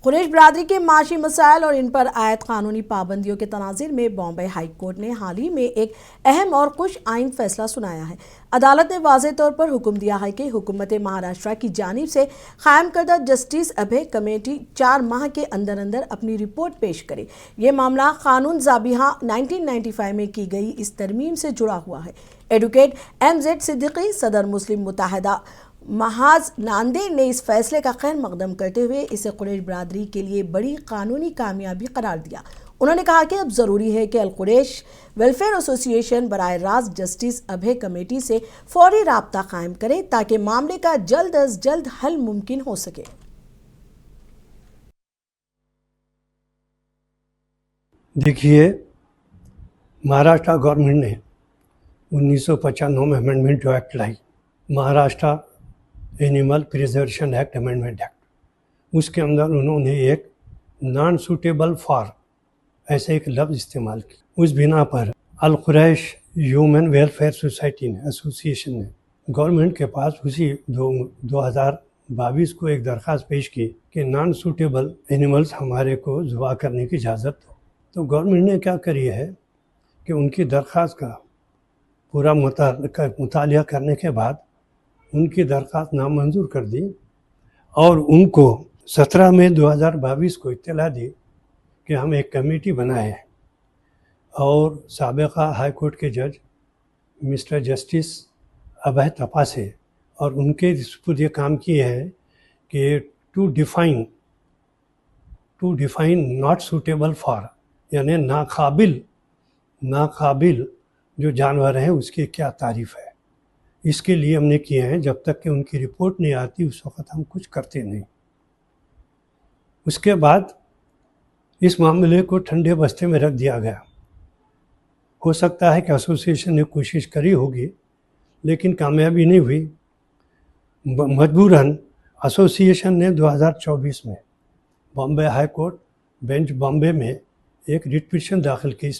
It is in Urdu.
قریش برادری کے معاشی مسائل اور ان پر عائد قانونی پابندیوں کے تناظر میں بامبے ہائی کورٹ نے حال ہی میں ایک اہم اور خوش آئند فیصلہ سنایا ہے۔ عدالت نے واضح طور پر حکم دیا ہے کہ حکومت مہاراشٹرا کی جانب سے قائم کردہ جسٹس ابھے کمیٹی 4 ماہ کے اندر اپنی رپورٹ پیش کرے۔ یہ معاملہ قانون ضابطہ 1995 میں کی گئی اس ترمیم سے جڑا ہوا ہے۔ ایڈوکیٹ ایم زیڈ صدیقی، صدر مسلم متحدہ محاذ ناندیڑ نے اس فیصلے کا خیر مقدم کرتے ہوئے اسے قریش برادری کے لیے بڑی قانونی کامیابی قرار دیا۔ انہوں نے کہا کہ اب ضروری ہے کہ القریش ویلفیئر ایسوسی ایشن براہ راست جسٹس ابھے کمیٹی سے فوری رابطہ قائم کرے تاکہ معاملے کا جلد از جلد حل ممکن ہو سکے۔ دیکھیے، مہاراشٹر گورنمنٹ نے 1995 میں امینڈمنٹ جو ایکٹ لائی، Maharashtra animal preservation act amendment act, اس کے اندر انہوں نے ایک نان سوٹیبل فار ایسے ایک لفظ استعمال کی۔ اس بنا پر القریش ہیومن ویلفیئر سوسائٹی نے ایسوسی ایشن نے گورنمنٹ کے پاس اسی 2022 کو ایک درخواست پیش کی کہ نان سوٹیبل اینیملز ہمارے کو ذبح کرنے کی اجازت دو۔ تو گورنمنٹ نے کیا کری ہے کہ ان کی درخواست کا پورا مطالعہ کرنے کے بعد ان کی درخواست نامنظور کر دی اور ان کو 17 مئی 2022 کو اطلاع دی کہ ہم ایک کمیٹی بنائے ہیں اور سابقہ ہائی کورٹ کے جج مسٹر جسٹس ابھے تپاسے اور ان کے خود یہ کام کیے ہیں کہ to define not suitable for, یعنی ناقابل جو جانور ہیں اس کی کیا تعریف ہے۔ اس کے لیے ہم نے کیے ہیں، جب تک کہ ان کی رپورٹ نہیں آتی اس وقت ہم کچھ کرتے نہیں۔ اس کے بعد اس معاملے کو ٹھنڈے بستے میں رکھ دیا گیا۔ ہو سکتا ہے کہ ایسوسی ایشن نے کوشش کری ہوگی لیکن کامیابی نہیں ہوئی۔ مجبوراً ایسوسی ایشن نے 2024 میں Bombay high court bench Bombay میں ایک ریٹ پٹیشن داخل کی،